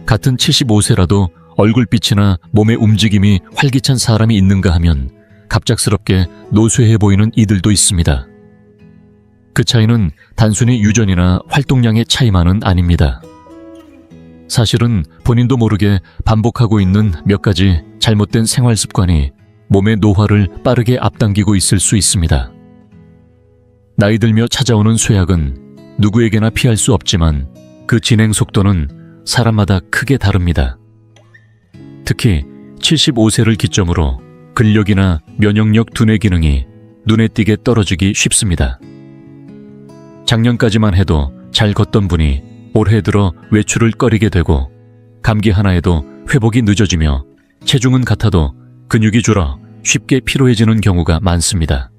같은 75세라도 얼굴빛이나 몸의 움직임이 활기찬 사람이 있는가 하면 갑작스럽게 노쇠해 보이는 이들도 있습니다. 그 차이는 단순히 유전이나 활동량의 차이만은 아닙니다. 사실은 본인도 모르게 반복하고 있는 몇 가지 잘못된 생활 습관이 몸의 노화를 빠르게 앞당기고 있을 수 있습니다. 나이 들며 찾아오는 쇠약은 누구에게나 피할 수 없지만 그 진행 속도는 사람마다 크게 다릅니다. 특히 75세를 기점으로 근력이나 면역력 두뇌 기능이 눈에 띄게 떨어지기 쉽습니다. 작년까지만 해도 잘 걷던 분이 올해 들어 외출을 꺼리게 되고 감기 하나에도 회복이 늦어지며 체중은 같아도 근육이 줄어 쉽게 피로해지는 경우가 많습니다.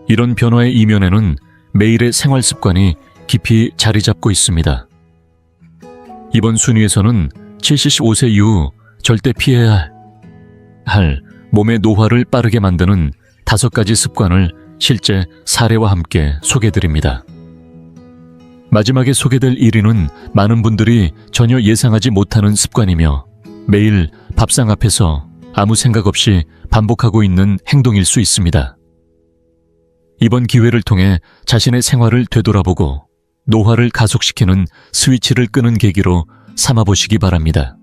이런 변화의 이면에는 매일의 생활 습관이 깊이 자리 잡고 있습니다. 이번 순위에서는 75세 이후 절대 피해야 할 몸의 노화를 빠르게 만드는 5가지 습관을 실제 사례와 함께 소개드립니다. 마지막에 소개될 1위는 많은 분들이 전혀 예상하지 못하는 습관이며 매일 밥상 앞에서 아무 생각 없이 반복하고 있는 행동일 수 있습니다. 이번 기회를 통해 자신의 생활을 되돌아보고 노화를 가속시키는 스위치를 끄는 계기로 삼아보시기 바랍니다.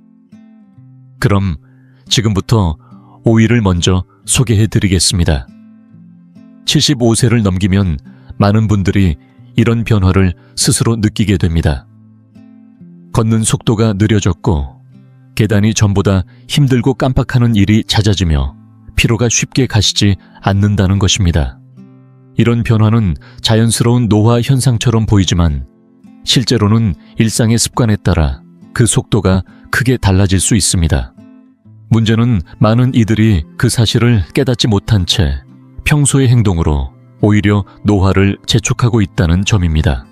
그럼 지금부터 5위를 먼저 소개해드리겠습니다. 75세를 넘기면 많은 분들이 이런 변화를 스스로 느끼게 됩니다. 걷는 속도가 느려졌고 계단이 전보다 힘들고 깜빡하는 일이 잦아지며 피로가 쉽게 가시지 않는다는 것입니다. 이런 변화는 자연스러운 노화 현상처럼 보이지만 실제로는 일상의 습관에 따라 그 속도가 크게 달라질 수 있습니다. 문제는 많은 이들이 그 사실을 깨닫지 못한 채 평소의 행동으로 오히려 노화를 재촉하고 있다는 점입니다.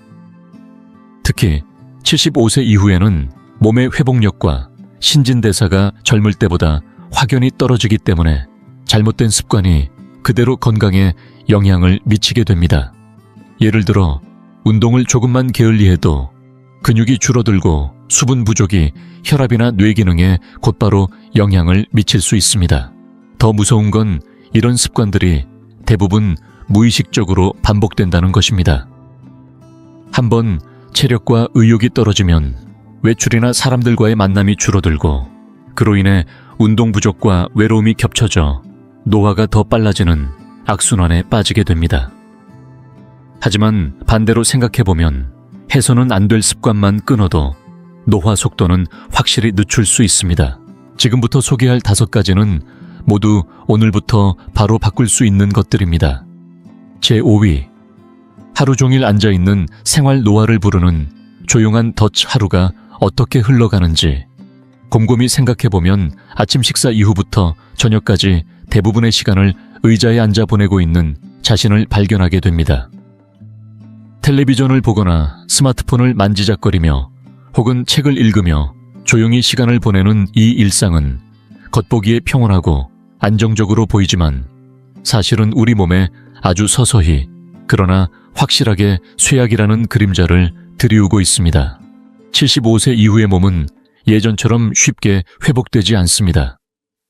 특히 75세 이후에는 몸의 회복력과 신진대사가 젊을 때보다 확연히 떨어지기 때문에 잘못된 습관이 그대로 건강에 영향을 미치게 됩니다. 예를 들어 운동을 조금만 게을리해도 근육이 줄어들고 수분 부족이 혈압이나 뇌 기능에 곧바로 영향을 미칠 수 있습니다. 더 무서운 건 이런 습관들이 대부분 무의식적으로 반복된다는 것입니다. 한번 체력과 의욕이 떨어지면 외출이나 사람들과의 만남이 줄어들고 그로 인해 운동 부족과 외로움이 겹쳐져 노화가 더 빨라지는 악순환에 빠지게 됩니다. 하지만 반대로 생각해보면 해서는 안 될 습관만 끊어도 노화 속도는 확실히 늦출 수 있습니다. 지금부터 소개할 5가지는 모두 오늘부터 바로 바꿀 수 있는 것들입니다. 제5위, 하루 종일 앉아있는 생활 노화를 부르는 조용한 덫 하루가 어떻게 흘러가는지 곰곰이 생각해보면 아침 식사 이후부터 저녁까지 대부분의 시간을 의자에 앉아 보내고 있는 자신을 발견하게 됩니다. 텔레비전을 보거나 스마트폰을 만지작거리며 혹은 책을 읽으며 조용히 시간을 보내는 이 일상은 겉보기에 평온하고 안정적으로 보이지만 사실은 우리 몸에 아주 서서히 그러나 확실하게 쇠약이라는 그림자를 들이우고 있습니다. 75세 이후의 몸은 예전처럼 쉽게 회복되지 않습니다.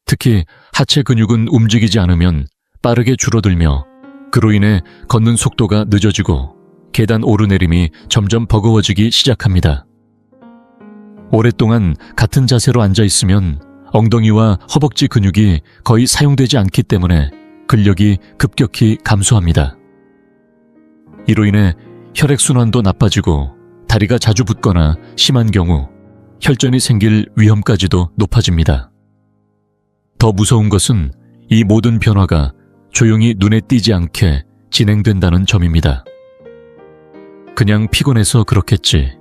특히 하체 근육은 움직이지 않으면 빠르게 줄어들며 그로 인해 걷는 속도가 늦어지고 계단 오르내림이 점점 버거워지기 시작합니다. 오랫동안 같은 자세로 앉아있으면 엉덩이와 허벅지 근육이 거의 사용되지 않기 때문에 근력이 급격히 감소합니다. 이로 인해 혈액순환도 나빠지고 다리가 자주 붓거나 심한 경우 혈전이 생길 위험까지도 높아집니다. 더 무서운 것은 이 모든 변화가 조용히 눈에 띄지 않게 진행된다는 점입니다. 그냥 피곤해서 그렇겠지,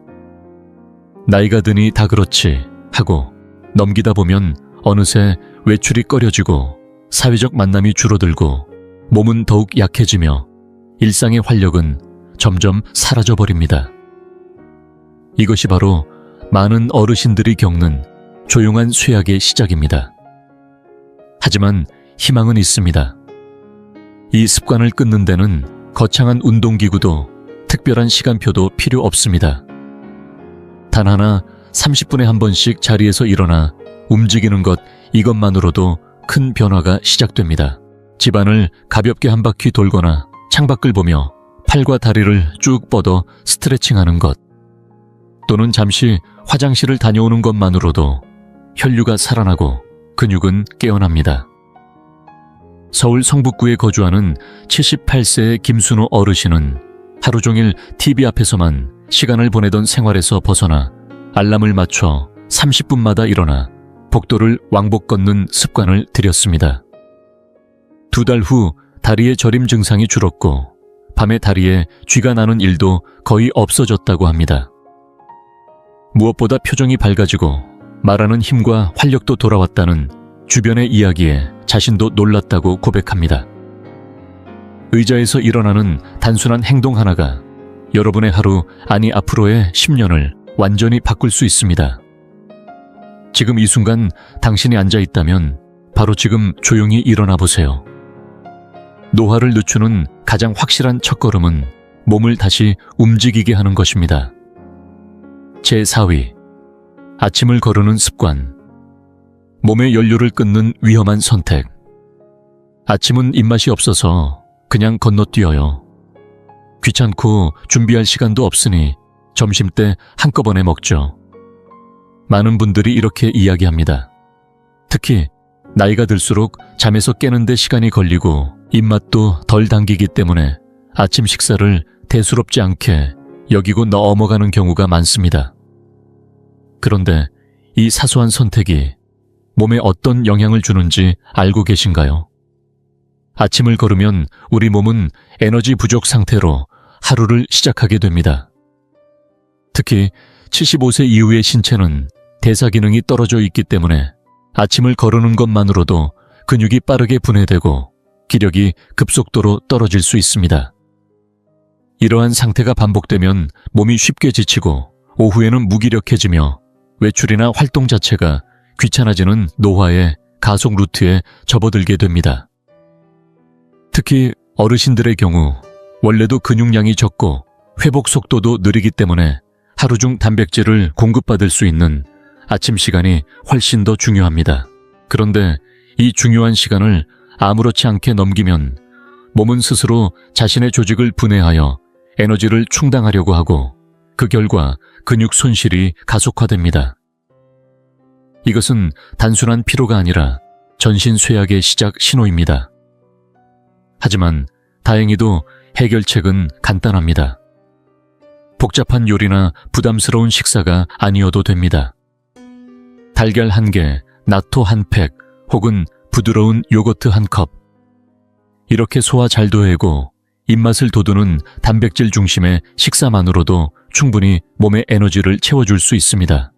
나이가 드니 다 그렇지 하고 넘기다 보면 어느새 외출이 꺼려지고 사회적 만남이 줄어들고 몸은 더욱 약해지며 일상의 활력은 점점 사라져버립니다. 이것이 바로 많은 어르신들이 겪는 조용한 쇠약의 시작입니다. 하지만 희망은 있습니다. 이 습관을 끊는 데는 거창한 운동기구도 특별한 시간표도 필요 없습니다. 단 하나 30분에 한 번씩 자리에서 일어나 움직이는 것, 이것만으로도 큰 변화가 시작됩니다. 집안을 가볍게 한 바퀴 돌거나 창밖을 보며 팔과 다리를 쭉 뻗어 스트레칭하는 것, 또는 잠시 화장실을 다녀오는 것만으로도 혈류가 살아나고 근육은 깨어납니다. 서울 성북구에 거주하는 78세의 김순호 어르신은 하루 종일 TV 앞에서만 시간을 보내던 생활에서 벗어나 알람을 맞춰 30분마다 일어나 복도를 왕복 걷는 습관을 들였습니다. 2달 후 다리의 저림 증상이 줄었고 밤에 다리에 쥐가 나는 일도 거의 없어졌다고 합니다. 무엇보다 표정이 밝아지고 말하는 힘과 활력도 돌아왔다는 주변의 이야기에 자신도 놀랐다고 고백합니다. 의자에서 일어나는 단순한 행동 하나가 여러분의 하루, 아니 앞으로의 10년을 완전히 바꿀 수 있습니다. 지금 이 순간 당신이 앉아 있다면 바로 지금 조용히 일어나 보세요. 노화를 늦추는 가장 확실한 첫걸음은 몸을 다시 움직이게 하는 것입니다. 제4위, 아침을 거르는 습관. 몸의 연료를 끊는 위험한 선택. 아침은 입맛이 없어서 그냥 건너뛰어요. 귀찮고 준비할 시간도 없으니 점심때 한꺼번에 먹죠. 많은 분들이 이렇게 이야기합니다. 특히 나이가 들수록 잠에서 깨는데 시간이 걸리고 입맛도 덜 당기기 때문에 아침 식사를 대수롭지 않게 여기고 넘어가는 경우가 많습니다. 그런데 이 사소한 선택이 몸에 어떤 영향을 주는지 알고 계신가요? 아침을 걸으면 우리 몸은 에너지 부족 상태로 하루를 시작하게 됩니다. 특히 75세 이후의 신체는 대사 기능이 떨어져 있기 때문에 아침을 거르는 것만으로도 근육이 빠르게 분해되고 기력이 급속도로 떨어질 수 있습니다. 이러한 상태가 반복되면 몸이 쉽게 지치고 오후에는 무기력해지며 외출이나 활동 자체가 귀찮아지는 노화의 가속 루트에 접어들게 됩니다. 특히 어르신들의 경우 원래도 근육량이 적고 회복 속도도 느리기 때문에 하루 중 단백질을 공급받을 수 있는 아침 시간이 훨씬 더 중요합니다. 그런데 이 중요한 시간을 아무렇지 않게 넘기면 몸은 스스로 자신의 조직을 분해하여 에너지를 충당하려고 하고 그 결과 근육 손실이 가속화됩니다. 이것은 단순한 피로가 아니라 전신 쇠약의 시작 신호입니다. 하지만 다행히도 해결책은 간단합니다. 복잡한 요리나 부담스러운 식사가 아니어도 됩니다. 달걀 1개, 나토 1팩, 혹은 부드러운 요거트 1컵. 이렇게 소화 잘 되고 입맛을 돋우는 단백질 중심의 식사만으로도 충분히 몸의 에너지를 채워줄 수 있습니다.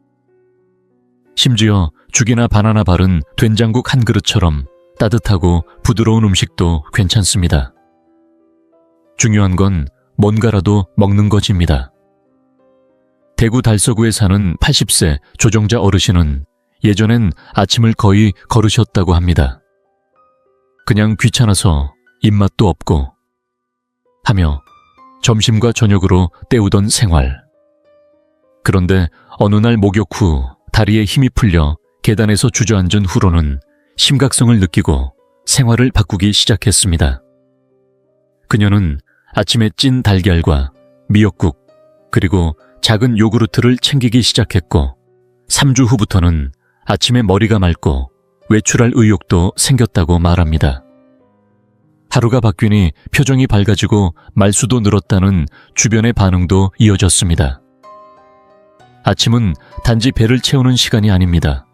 심지어 죽이나 바나나 바른 된장국 한 그릇처럼 따뜻하고 부드러운 음식도 괜찮습니다. 중요한 건 뭔가라도 먹는 것입니다. 대구 달서구에 사는 80세 조정자 어르신은 예전엔 아침을 거의 거르셨다고 합니다. 그냥 귀찮아서 입맛도 없고 하며 점심과 저녁으로 때우던 생활. 그런데 어느 날 목욕 후 다리에 힘이 풀려 계단에서 주저앉은 후로는 심각성을 느끼고 생활을 바꾸기 시작했습니다. 그녀는 아침에 찐 달걀과 미역국 그리고 작은 요구르트를 챙기기 시작했고 3주 후부터는 아침에 머리가 맑고 외출할 의욕도 생겼다고 말합니다. 하루가 바뀌니 표정이 밝아지고 말수도 늘었다는 주변의 반응도 이어졌습니다. 아침은 단지 배를 채우는 시간이 아닙니다.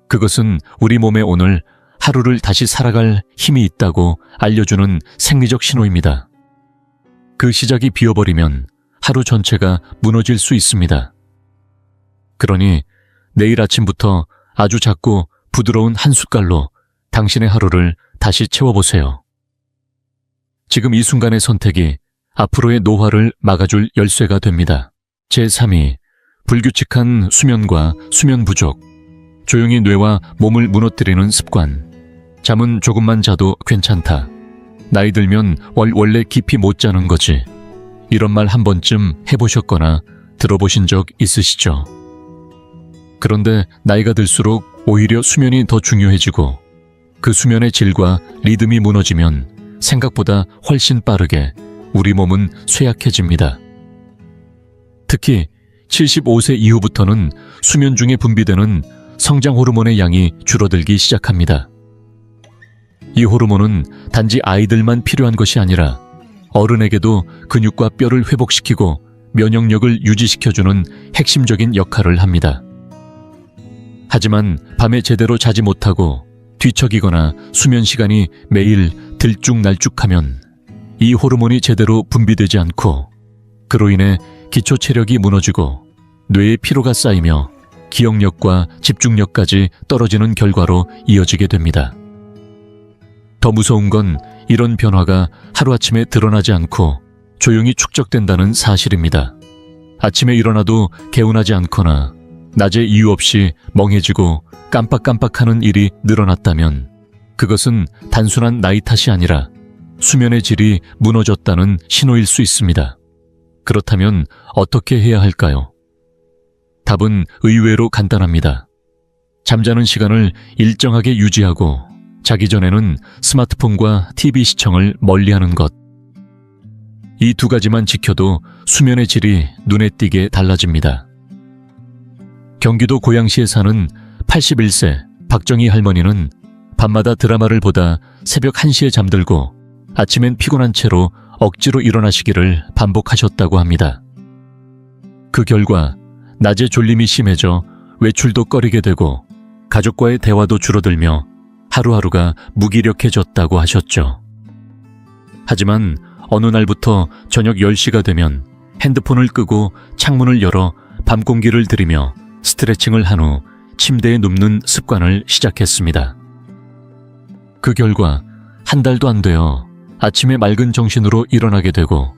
그것은 우리 몸에 오늘 하루를 다시 살아갈 힘이 있다고 알려주는 생리적 신호입니다. 그 시작이 비어버리면 하루 전체가 무너질 수 있습니다. 그러니 내일 아침부터 아주 작고 부드러운 한 숟갈로 당신의 하루를 다시 채워보세요. 지금 이 순간의 선택이 앞으로의 노화를 막아줄 열쇠가 됩니다. 제3위, 불규칙한 수면과 수면 부족. 조용히 뇌와 몸을 무너뜨리는 습관. 잠은 조금만 자도 괜찮다. 나이 들면 원래 깊이 못 자는 거지. 이런 말 한 번쯤 해보셨거나 들어보신 적 있으시죠? 그런데 나이가 들수록 오히려 수면이 더 중요해지고 그 수면의 질과 리듬이 무너지면 생각보다 훨씬 빠르게 우리 몸은 쇠약해집니다. 특히 75세 이후부터는 수면 중에 분비되는 성장 호르몬의 양이 줄어들기 시작합니다. 이 호르몬은 단지 아이들만 필요한 것이 아니라 어른에게도 근육과 뼈를 회복시키고 면역력을 유지시켜주는 핵심적인 역할을 합니다. 하지만 밤에 제대로 자지 못하고 뒤척이거나 수면 시간이 매일 들쭉날쭉하면 이 호르몬이 제대로 분비되지 않고 그로 인해 기초 체력이 무너지고 뇌에 피로가 쌓이며 기억력과 집중력까지 떨어지는 결과로 이어지게 됩니다. 더 무서운 건 이런 변화가 하루아침에 드러나지 않고 조용히 축적된다는 사실입니다. 아침에 일어나도 개운하지 않거나 낮에 이유 없이 멍해지고 깜빡깜빡하는 일이 늘어났다면 그것은 단순한 나이 탓이 아니라 수면의 질이 무너졌다는 신호일 수 있습니다. 그렇다면 어떻게 해야 할까요? 답은 의외로 간단합니다. 잠자는 시간을 일정하게 유지하고 자기 전에는 스마트폰과 TV 시청을 멀리하는 것. 이 두 가지만 지켜도 수면의 질이 눈에 띄게 달라집니다. 경기도 고양시에 사는 81세 박정희 할머니는 밤마다 드라마를 보다 새벽 1시에 잠들고 아침엔 피곤한 채로 억지로 일어나시기를 반복하셨다고 합니다. 그 결과 낮에 졸림이 심해져 외출도 꺼리게 되고 가족과의 대화도 줄어들며 하루하루가 무기력해졌다고 하셨죠. 하지만 어느 날부터 저녁 10시가 되면 핸드폰을 끄고 창문을 열어 밤 공기를 들이며 스트레칭을 한 후 침대에 눕는 습관을 시작했습니다. 그 결과 한 달도 안 되어 아침에 맑은 정신으로 일어나게 되고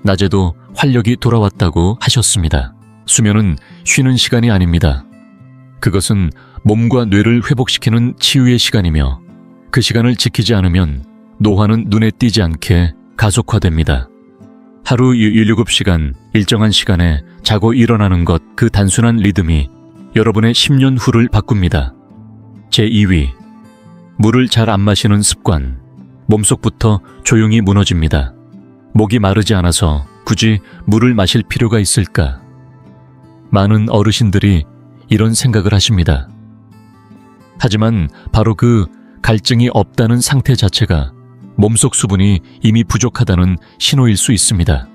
낮에도 활력이 돌아왔다고 하셨습니다. 수면은 쉬는 시간이 아닙니다. 그것은 몸과 뇌를 회복시키는 치유의 시간이며 그 시간을 지키지 않으면 노화는 눈에 띄지 않게 가속화됩니다. 하루 17시간 일정한 시간에 자고 일어나는 것, 그 단순한 리듬이 여러분의 10년 후를 바꿉니다. 제2위, 물을 잘 안 마시는 습관. 몸속부터 조용히 무너집니다. 목이 마르지 않아서 굳이 물을 마실 필요가 있을까? 많은 어르신들이 이런 생각을 하십니다. 하지만 바로 그 갈증이 없다는 상태 자체가 몸속 수분이 이미 부족하다는 신호일 수 있습니다.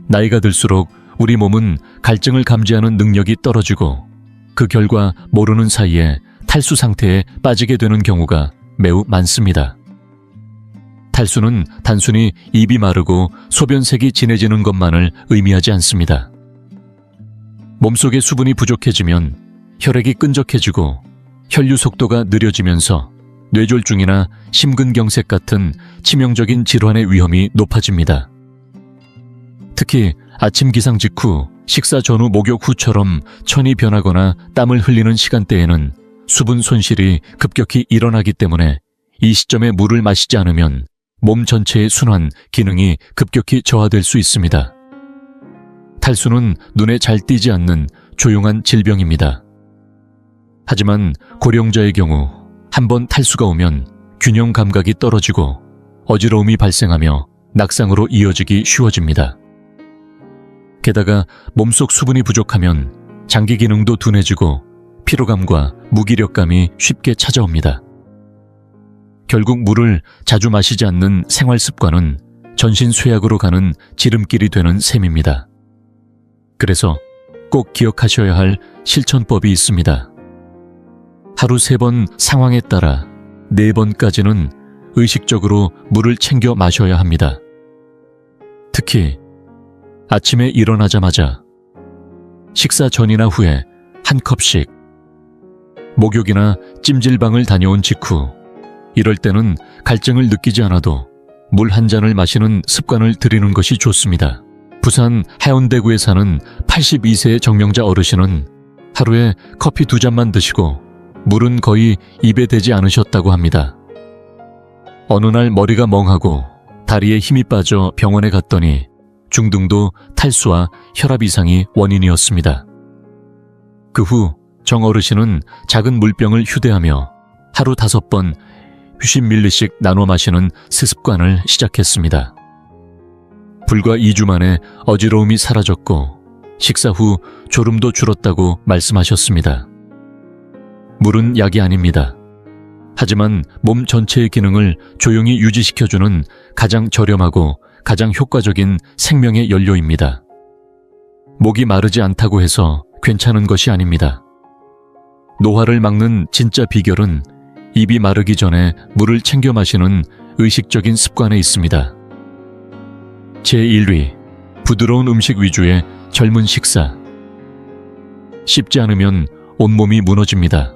나이가 들수록 우리 몸은 갈증을 감지하는 능력이 떨어지고 그 결과 모르는 사이에 탈수 상태에 빠지게 되는 경우가 매우 많습니다. 탈수는 단순히 입이 마르고 소변색이 진해지는 것만을 의미하지 않습니다. 몸속의 수분이 부족해지면 혈액이 끈적해지고 혈류 속도가 느려지면서 뇌졸중이나 심근경색 같은 치명적인 질환의 위험이 높아집니다. 특히 아침 기상 직후, 식사 전후, 목욕 후처럼 천이 변하거나 땀을 흘리는 시간대에는 수분 손실이 급격히 일어나기 때문에 이 시점에 물을 마시지 않으면 몸 전체의 순환, 기능이 급격히 저하될 수 있습니다. 탈수는 눈에 잘 띄지 않는 조용한 질병입니다. 하지만 고령자의 경우 한번 탈수가 오면 균형 감각이 떨어지고 어지러움이 발생하며 낙상으로 이어지기 쉬워집니다. 게다가 몸속 수분이 부족하면 장기 기능도 둔해지고 피로감과 무기력감이 쉽게 찾아옵니다. 결국 물을 자주 마시지 않는 생활 습관은 전신 쇠약으로 가는 지름길이 되는 셈입니다. 그래서 꼭 기억하셔야 할 실천법이 있습니다. 하루 3번 상황에 따라 4번까지는 의식적으로 물을 챙겨 마셔야 합니다. 특히 아침에 일어나자마자, 식사 전이나 후에 한 컵씩, 목욕이나 찜질방을 다녀온 직후, 이럴 때는 갈증을 느끼지 않아도 물 한 잔을 마시는 습관을 들이는 것이 좋습니다. 부산 해운대구에 사는 82세의 정명자 어르신은 하루에 커피 2잔만 드시고 물은 거의 입에 대지 않으셨다고 합니다. 어느 날 머리가 멍하고 다리에 힘이 빠져 병원에 갔더니 중등도 탈수와 혈압 이상이 원인이었습니다. 그 후 정 어르신은 작은 물병을 휴대하며 하루 5번 50ml씩 나눠 마시는 스습관을 시작했습니다. 불과 2주 만에 어지러움이 사라졌고 식사 후 졸음도 줄었다고 말씀하셨습니다. 물은 약이 아닙니다. 하지만 몸 전체의 기능을 조용히 유지시켜주는 가장 저렴하고 가장 효과적인 생명의 연료입니다. 목이 마르지 않다고 해서 괜찮은 것이 아닙니다. 노화를 막는 진짜 비결은 입이 마르기 전에 물을 챙겨 마시는 의식적인 습관에 있습니다. 제1위, 부드러운 음식 위주의 젊은 식사. 씹지 않으면 온몸이 무너집니다.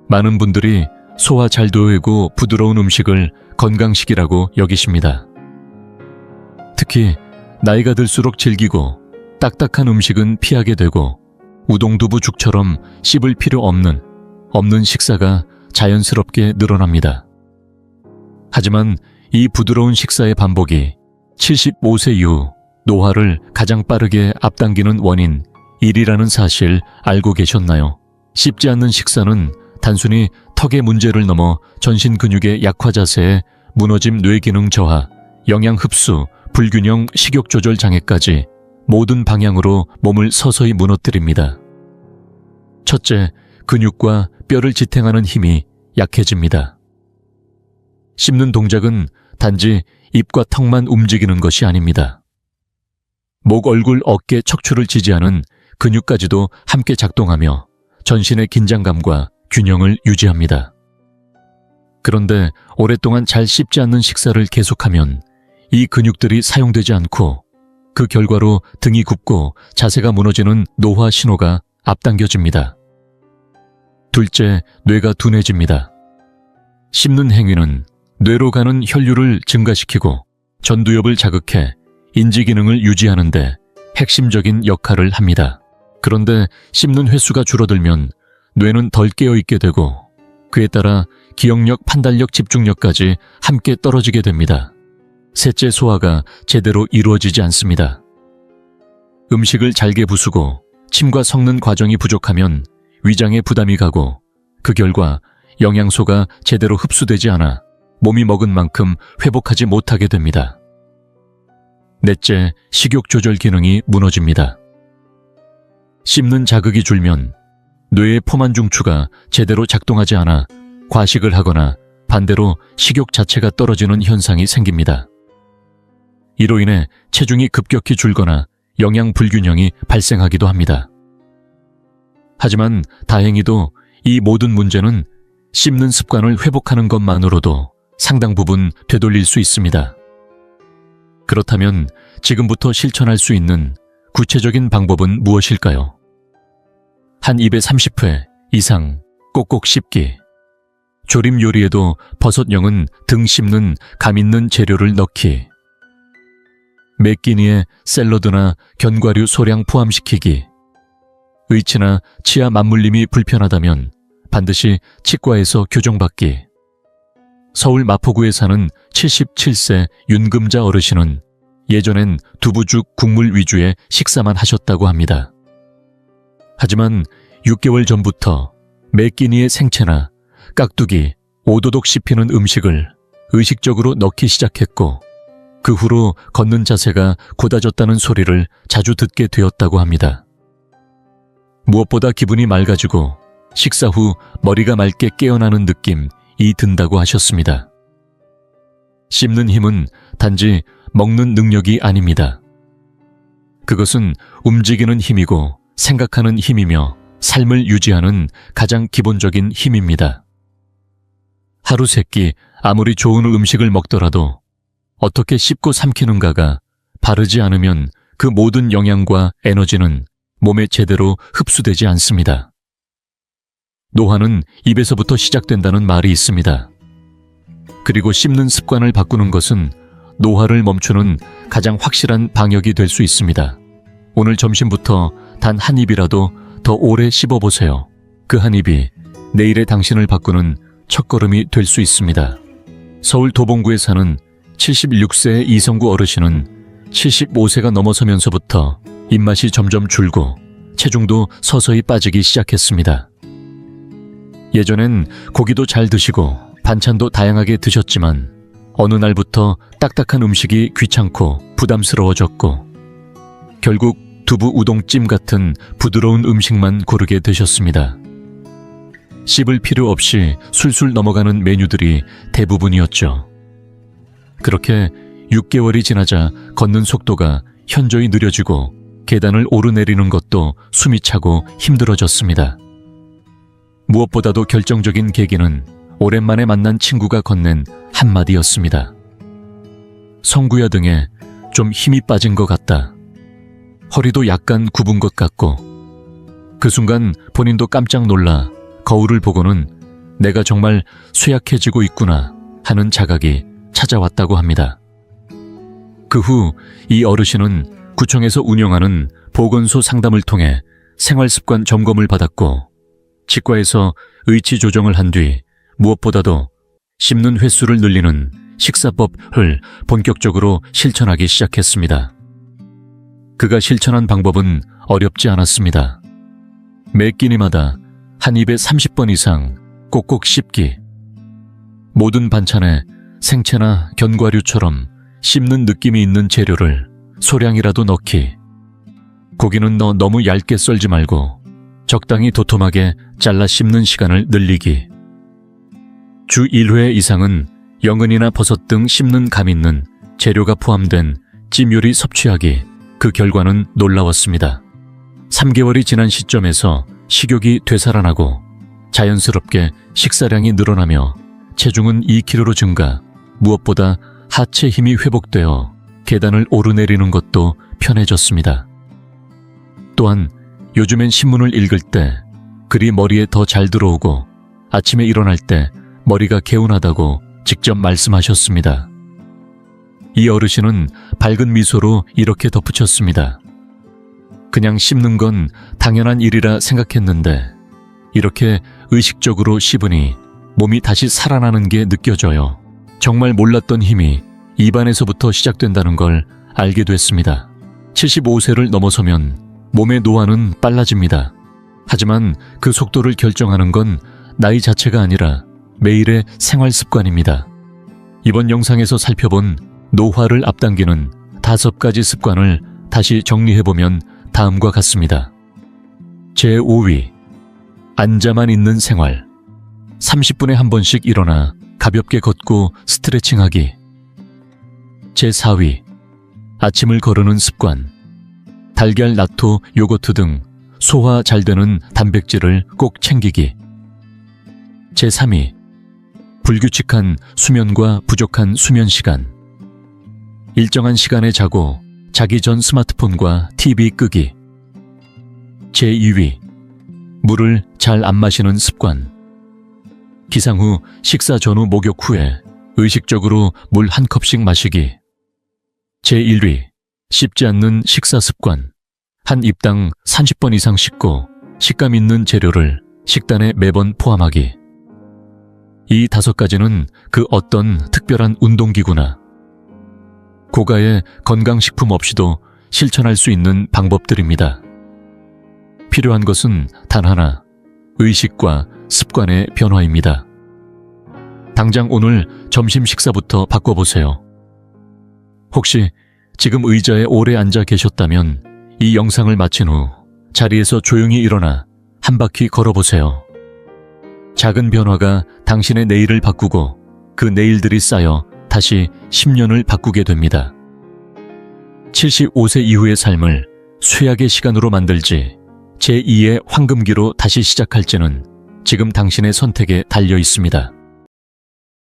많은 분들이 소화 잘 되고 부드러운 음식을 건강식이라고 여기십니다. 특히 나이가 들수록 질기고 딱딱한 음식은 피하게 되고 우동두부죽처럼 씹을 필요 없는 식사가 자연스럽게 늘어납니다. 하지만 이 부드러운 식사의 반복이 75세 이후 노화를 가장 빠르게 앞당기는 원인 1위라는 사실 알고 계셨나요? 씹지 않는 식사는 단순히 턱의 문제를 넘어 전신 근육의 약화 자세에 무너짐 뇌기능 저하, 영양 흡수, 불균형 식욕 조절 장애까지 모든 방향으로 몸을 서서히 무너뜨립니다. 첫째, 근육과 뼈를 지탱하는 힘이 약해집니다. 씹는 동작은 단지 입과 턱만 움직이는 것이 아닙니다. 목, 얼굴, 어깨, 척추를 지지하는 근육까지도 함께 작동하며 전신의 긴장감과 균형을 유지합니다. 그런데 오랫동안 잘 씹지 않는 식사를 계속하면 이 근육들이 사용되지 않고 그 결과로 등이 굽고 자세가 무너지는 노화 신호가 앞당겨집니다. 둘째, 뇌가 둔해집니다. 씹는 행위는 뇌로 가는 혈류를 증가시키고 전두엽을 자극해 인지 기능을 유지하는 데 핵심적인 역할을 합니다. 그런데 씹는 횟수가 줄어들면 뇌는 덜 깨어있게 되고 그에 따라 기억력, 판단력, 집중력까지 함께 떨어지게 됩니다. 셋째, 소화가 제대로 이루어지지 않습니다. 음식을 잘게 부수고 침과 섞는 과정이 부족하면 위장에 부담이 가고 그 결과 영양소가 제대로 흡수되지 않아 몸이 먹은 만큼 회복하지 못하게 됩니다. 넷째, 식욕 조절 기능이 무너집니다. 씹는 자극이 줄면 뇌의 포만중추가 제대로 작동하지 않아 과식을 하거나 반대로 식욕 자체가 떨어지는 현상이 생깁니다. 이로 인해 체중이 급격히 줄거나 영양 불균형이 발생하기도 합니다. 하지만 다행히도 이 모든 문제는 씹는 습관을 회복하는 것만으로도 상당 부분 되돌릴 수 있습니다. 그렇다면 지금부터 실천할 수 있는 구체적인 방법은 무엇일까요? 한 입에 30회 이상 꼭꼭 씹기. 조림 요리에도 버섯령은 등 씹는 감 있는 재료를 넣기. 매 끼니에 샐러드나 견과류 소량 포함시키기. 의치나 치아 맞물림이 불편하다면 반드시 치과에서 교정받기. 서울 마포구에 사는 77세 윤금자 어르신은 예전엔 두부죽 국물 위주의 식사만 하셨다고 합니다. 하지만 6개월 전부터 매 끼니에 생채나 깍두기, 오도독 씹히는 음식을 의식적으로 넣기 시작했고 그 후로 걷는 자세가 곧아졌다는 소리를 자주 듣게 되었다고 합니다. 무엇보다 기분이 맑아지고 식사 후 머리가 맑게 깨어나는 느낌이 든다고 하셨습니다. 씹는 힘은 단지 먹는 능력이 아닙니다. 그것은 움직이는 힘이고 생각하는 힘이며 삶을 유지하는 가장 기본적인 힘입니다. 하루 세 끼 아무리 좋은 음식을 먹더라도 어떻게 씹고 삼키는가가 바르지 않으면 그 모든 영양과 에너지는 몸에 제대로 흡수되지 않습니다. 노화는 입에서부터 시작된다는 말이 있습니다. 그리고 씹는 습관을 바꾸는 것은 노화를 멈추는 가장 확실한 방역이 될 수 있습니다. 오늘 점심부터 단 한 입이라도 더 오래 씹어보세요. 그 한 입이 내일의 당신을 바꾸는 첫걸음이 될 수 있습니다. 서울 도봉구에 사는 76세의 이성구 어르신은 75세가 넘어서면서부터 입맛이 점점 줄고 체중도 서서히 빠지기 시작했습니다. 예전엔 고기도 잘 드시고 반찬도 다양하게 드셨지만 어느 날부터 딱딱한 음식이 귀찮고 부담스러워졌고 결국 두부 우동찜 같은 부드러운 음식만 고르게 되셨습니다. 씹을 필요 없이 술술 넘어가는 메뉴들이 대부분이었죠. 그렇게 6개월이 지나자 걷는 속도가 현저히 느려지고 계단을 오르내리는 것도 숨이 차고 힘들어졌습니다. 무엇보다도 결정적인 계기는 오랜만에 만난 친구가 건넨 한마디였습니다. 성구야 등에 좀 힘이 빠진 것 같다. 허리도 약간 굽은 것 같고 그 순간 본인도 깜짝 놀라 거울을 보고는 내가 정말 쇠약해지고 있구나 하는 자각이 찾아왔다고 합니다. 그 후 이 어르신은 구청에서 운영하는 보건소 상담을 통해 생활습관 점검을 받았고 치과에서 의치 조정을 한 뒤 무엇보다도 씹는 횟수를 늘리는 식사법을 본격적으로 실천하기 시작했습니다. 그가 실천한 방법은 어렵지 않았습니다. 매 끼니마다 한 입에 30번 이상 꼭꼭 씹기. 모든 반찬에 생채나 견과류처럼 씹는 느낌이 있는 재료를 소량이라도 넣기. 고기는 너무 얇게 썰지 말고 적당히 도톰하게 잘라 씹는 시간을 늘리기. 주 1회 이상은 연근이나 버섯 등 씹는 감 있는 재료가 포함된 찜 요리 섭취하기. 그 결과는 놀라웠습니다. 3개월이 지난 시점에서 식욕이 되살아나고 자연스럽게 식사량이 늘어나며 체중은 2kg로 증가, 무엇보다 하체 힘이 회복되어 계단을 오르내리는 것도 편해졌습니다. 또한 요즘엔 신문을 읽을 때 글이 머리에 더 잘 들어오고 아침에 일어날 때 머리가 개운하다고 직접 말씀하셨습니다. 이 어르신은 밝은 미소로 이렇게 덧붙였습니다. 그냥 씹는 건 당연한 일이라 생각했는데 이렇게 의식적으로 씹으니 몸이 다시 살아나는 게 느껴져요. 정말 몰랐던 힘이 입안에서부터 시작된다는 걸 알게 됐습니다. 75세를 넘어서면 몸의 노화는 빨라집니다. 하지만 그 속도를 결정하는 건 나이 자체가 아니라 매일의 생활 습관입니다. 이번 영상에서 살펴본 노화를 앞당기는 5가지 습관을 다시 정리해보면 다음과 같습니다. 제5위, 앉아만 있는 생활. 30분에 한 번씩 일어나 가볍게 걷고 스트레칭하기. 제4위, 아침을 거르는 습관. 달걀, 나토, 요거트 등 소화 잘 되는 단백질을 꼭 챙기기. 제3위, 불규칙한 수면과 부족한 수면 시간. 일정한 시간에 자고 자기 전 스마트폰과 TV 끄기. 제2위, 물을 잘 안 마시는 습관. 기상 후 식사 전후 목욕 후에 의식적으로 물 한 컵씩 마시기. 제1위, 씹지 않는 식사 습관. 한 입당 30번 이상 씹고 식감 있는 재료를 식단에 매번 포함하기. 이 5가지는 그 어떤 특별한 운동기구나 고가의 건강식품 없이도 실천할 수 있는 방법들입니다. 필요한 것은 단 하나, 의식과 습관의 변화입니다. 당장 오늘 점심 식사부터 바꿔보세요. 혹시 지금 의자에 오래 앉아 계셨다면 이 영상을 마친 후 자리에서 조용히 일어나 한 바퀴 걸어보세요. 작은 변화가 당신의 내일을 바꾸고 그 내일들이 쌓여 다시 10년을 바꾸게 됩니다. 75세 이후의 삶을 쇠약의 시간으로 만들지 제2의 황금기로 다시 시작할지는 지금 당신의 선택에 달려 있습니다.